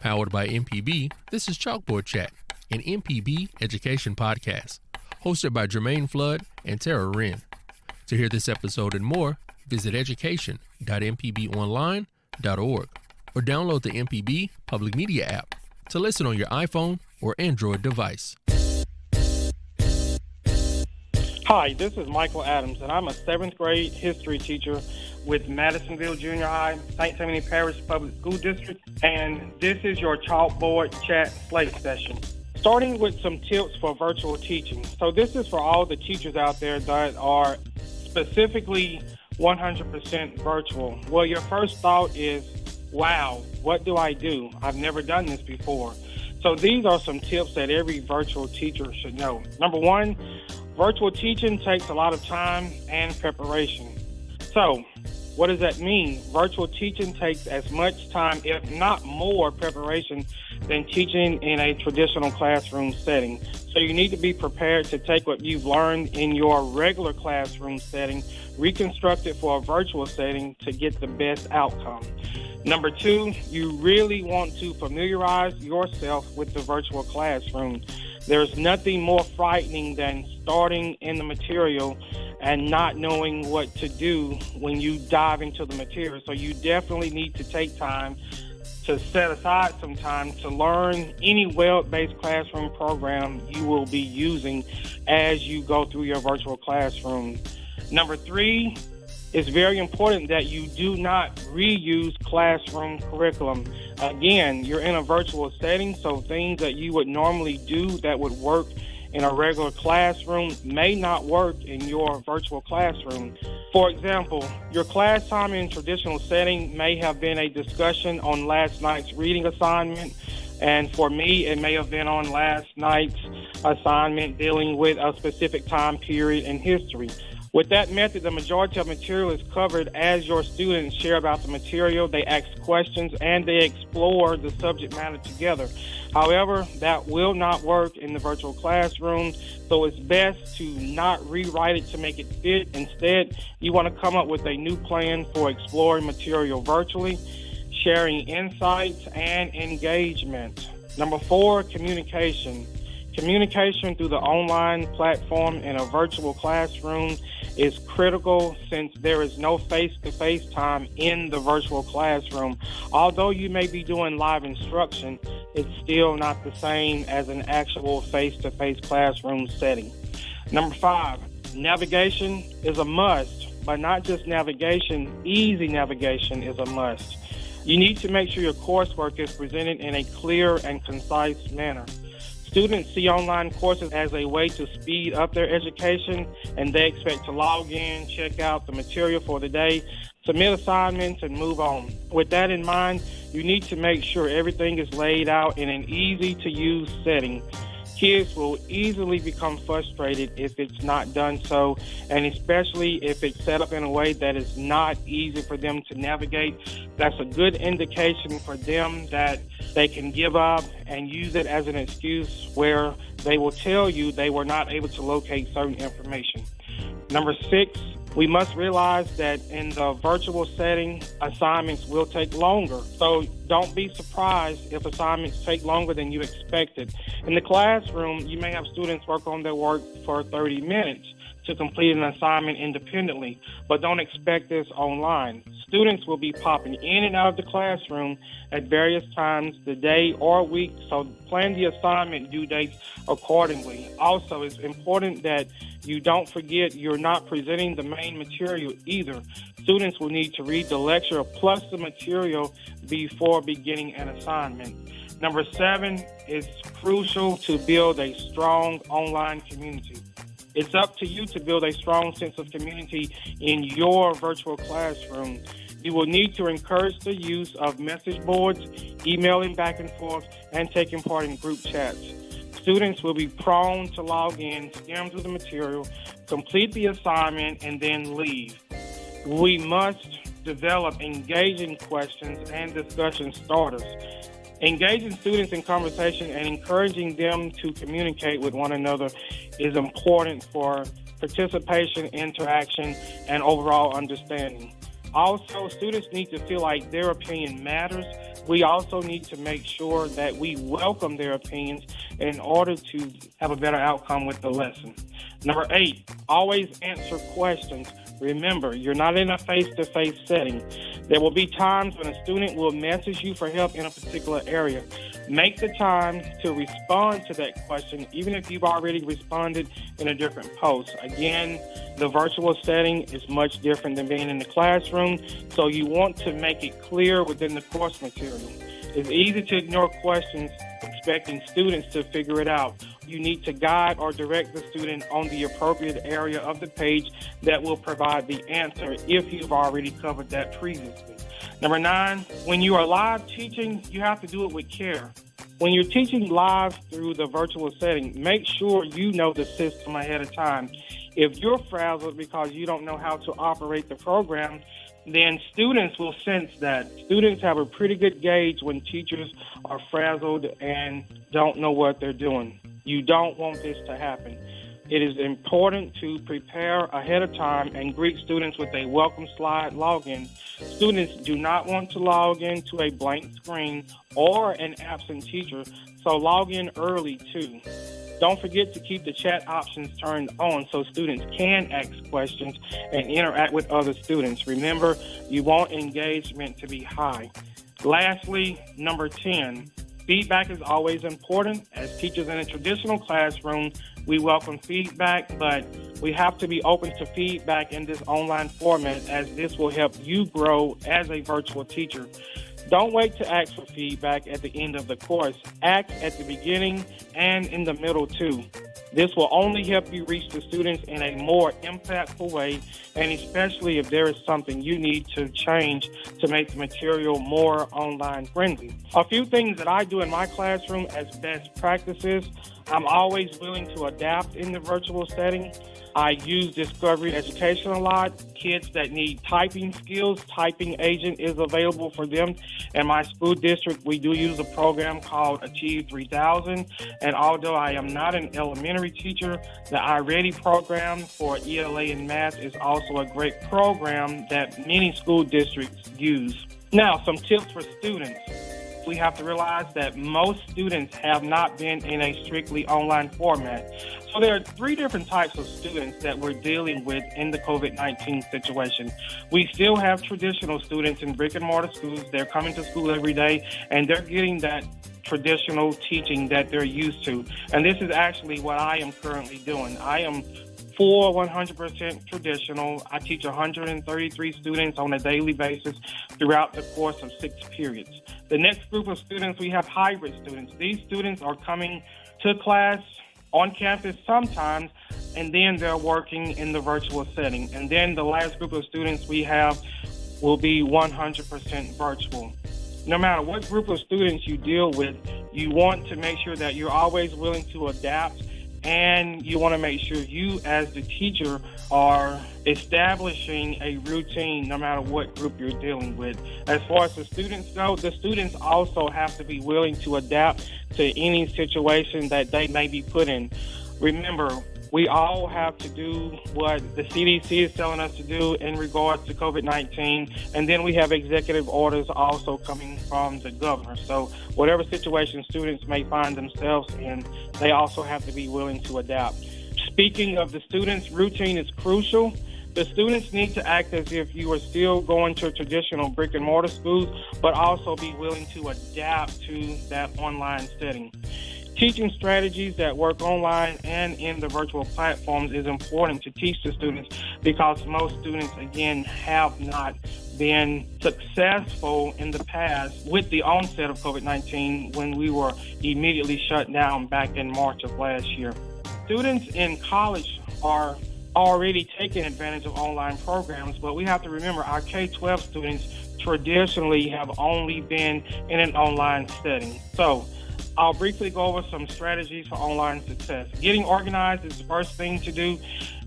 Powered by MPB, this is Chalkboard Chat, an MPB education podcast, hosted by Jermaine Flood and Tara Wren. To hear this episode and more, visit education.mpbonline.org or download the MPB Public Media app to listen on your iPhone or Android device. Hi, this is Michael Adams, and I'm a 7th grade history teacher with Madisonville Junior High, St. Tammany Parish Public School District, and this is your Chalkboard Chat Slate Session. Starting with some tips for virtual teaching. So this is for all the teachers out there that are specifically 100% virtual. Well, your first thought is, wow, what do I do? I've never done this before. So these are some tips that every virtual teacher should know. Number one, virtual teaching takes a lot of time and preparation. So, what does that mean? Virtual teaching takes as much time, if not more, preparation than teaching in a traditional classroom setting. So you need to be prepared to take what you've learned in your regular classroom setting, reconstruct it for a virtual setting to get the best outcome. Number two, you really want to familiarize yourself with the virtual classroom. There's nothing more frightening than starting in the material and not knowing what to do when you dive into the material. So you definitely need to take time to set aside some time to learn any web-based classroom program you will be using as you go through your virtual classroom. Number three, it's very important that you do not reuse classroom curriculum. Again, you're in a virtual setting, so things that you would normally do that would work in a regular classroom may not work in your virtual classroom. For example, your class time in traditional setting may have been a discussion on last night's reading assignment, and for me, it may have been on last night's assignment dealing with a specific time period in history. With that method, the majority of material is covered as your students share about the material, they ask questions, and they explore the subject matter together. However, that will not work in the virtual classroom, so it's best to not rewrite it to make it fit. Instead, you want to come up with a new plan for exploring material virtually, sharing insights, and engagement. Number four, communication. Communication through the online platform in a virtual classroom is critical since there is no face-to-face time in the virtual classroom. Although you may be doing live instruction, it's still not the same as an actual face-to-face classroom setting. Number five, navigation is a must, but not just navigation, easy navigation is a must. You need to make sure your coursework is presented in a clear and concise manner. Students see online courses as a way to speed up their education, and they expect to log in, check out the material for the day, submit assignments, and move on. With that in mind, you need to make sure everything is laid out in an easy-to-use setting. Kids will easily become frustrated if it's not done so, and especially if it's set up in a way that is not easy for them to navigate. That's a good indication for them that they can give up and use it as an excuse where they will tell you they were not able to locate certain information. Number six, we must realize that in the virtual setting, assignments will take longer. So don't be surprised if assignments take longer than you expected. In the classroom, you may have students work on their work for 30 minutes to complete an assignment independently, but don't expect this online. Students will be popping in and out of the classroom at various times the day or week, so plan the assignment due dates accordingly. Also, it's important that you don't forget you're not presenting the main material either. Students will need to read the lecture plus the material before beginning an assignment. Number seven, it's crucial to build a strong online community. It's up to you to build a strong sense of community in your virtual classroom. You will need to encourage the use of message boards, emailing back and forth, and taking part in group chats. Students will be prone to log in, skim through the material, complete the assignment, and then leave. We must develop engaging questions and discussion starters. Engaging students in conversation and encouraging them to communicate with one another is important for participation, interaction, and overall understanding. Also, students need to feel like their opinion matters. we also need to make sure that we welcome their opinions in order to have a better outcome with the lesson. Number 8, always answer questions. Remember, you're not in a face-to-face setting. There will be times when a student will message you for help in a particular area. Make the time to respond to that question, even if you've already responded in a different post. Again, the virtual setting is much different than being in the classroom, so you want to make it clear within the course material. It's easy to ignore questions expecting students to figure it out. You need to guide or direct the student on the appropriate area of the page that will provide the answer if you've already covered that previously. Number 9, when you are live teaching, you have to do it with care. When you're teaching live through the virtual setting, make sure you know the system ahead of time. If you're frazzled because you don't know how to operate the program, then students will sense that. Students have a pretty good gauge when teachers are frazzled and don't know what they're doing. You don't want this to happen. It is important to prepare ahead of time and greet students with a welcome slide login. Students do not want to log in to a blank screen or an absent teacher, so log in early too. Don't forget to keep the chat options turned on so students can ask questions and interact with other students. Remember, you want engagement to be high. Lastly, number 10, feedback is always important. As teachers in a traditional classroom, we welcome feedback, but we have to be open to feedback in this online format, as this will help you grow as a virtual teacher. Don't wait to ask for feedback at the end of the course. Ask at the beginning and in the middle too. This will only help you reach the students in a more impactful way, and especially if there is something you need to change to make the material more online friendly. A few things that I do in my classroom as best practices: I'm always willing to adapt in the virtual setting. I use Discovery Education a lot. Kids that need typing skills, Typing Agent is available for them. In my school district, we do use a program called Achieve 3000. And although I am not an elementary teacher, the iReady program for ELA and math is also a great program that many school districts use. Now, some tips for students. We have to realize that most students have not been in a strictly online format. So there are 3 different types of students that we're dealing with in the COVID-19 situation. We still have traditional students in brick and mortar schools. They're coming to school every day, and they're getting that traditional teaching that they're used to. And this is actually what I am currently doing. I am for 100% traditional. I teach 133 students on a daily basis throughout the course of 6 periods. The next group of students, we have hybrid students. These students are coming to class on campus sometimes, and then they're working in the virtual setting. And then the last group of students we have will be 100% virtual. No matter what group of students you deal with, you want to make sure that you're always willing to adapt, and you want to make sure you as the teacher are establishing a routine no matter what group you're dealing with. As far as the students go, the students also have to be willing to adapt to any situation that they may be put in. Remember, we all have to do what the CDC is telling us to do in regards to COVID-19, and then we have executive orders also coming from the governor. So whatever situation students may find themselves in, they also have to be willing to adapt. Speaking of the students, routine is crucial. The students need to act as if you are still going to traditional brick and mortar schools, but also be willing to adapt to that online setting. Teaching strategies that work online and in the virtual platforms is important to teach the students, because most students, again, have not been successful in the past with the onset of COVID-19 when we were immediately shut down back in March of last year. Students in college are already taking advantage of online programs, but we have to remember our K-12 students traditionally have only been in an online setting. So I'll briefly go over some strategies for online success. Getting organized is the first thing to do.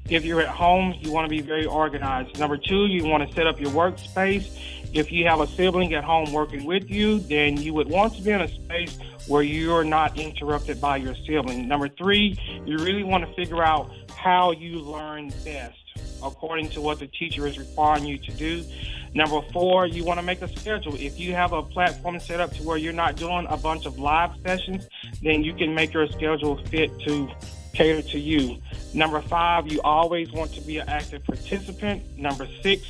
If you're at home, you want to be very organized. Number 2, you want to set up your workspace. If you have a sibling at home working with you, then you would want to be in a space where you're not interrupted by your sibling. Number 3, you really want to figure out how you learn best according to what the teacher is requiring you to do. Number 4, you want to make a schedule. If you have a platform set up to where you're not doing a bunch of live sessions, then you can make your schedule fit to cater to you. Number 5, you always want to be an active participant. Number 6,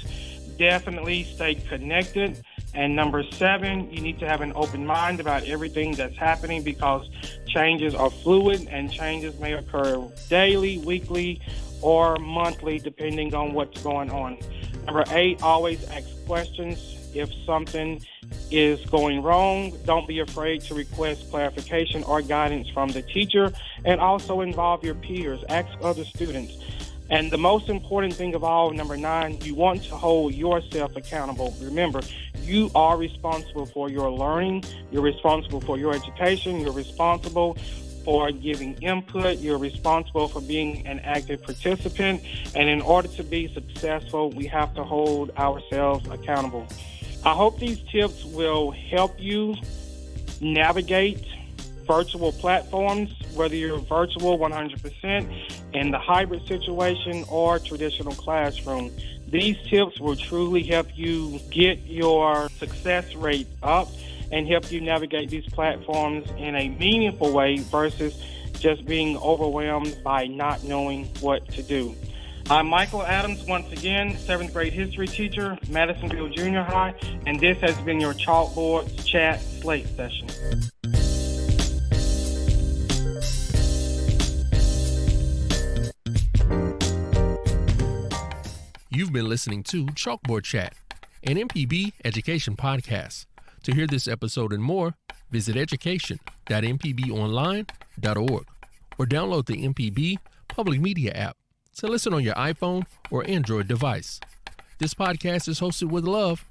definitely stay connected. And number 7, you need to have an open mind about everything that's happening, because changes are fluid and changes may occur daily, weekly, or monthly, depending on what's going on. Number 8, always ask questions. If something is going wrong, don't be afraid to request clarification or guidance from the teacher, and also involve your peers. Ask other students. And the most important thing of all, number 9, you want to hold yourself accountable. Remember, you are responsible for your learning. You're responsible for your education. You're responsible for giving input. You're responsible for being an active participant. And in order to be successful, we have to hold ourselves accountable. I hope these tips will help you navigate virtual platforms, whether you're virtual 100% in the hybrid situation or traditional classroom. These tips will truly help you get your success rate up and help you navigate these platforms in a meaningful way versus just being overwhelmed by not knowing what to do. I'm Michael Adams, once again, 7th grade history teacher, Madisonville Junior High, and this has been your Chalkboard Chat Slate Session. You've been listening to Chalkboard Chat, an MPB education podcast. To hear this episode and more, visit education.mpbonline.org or download the MPB Public Media app to listen on your iPhone or Android device. This podcast is hosted with love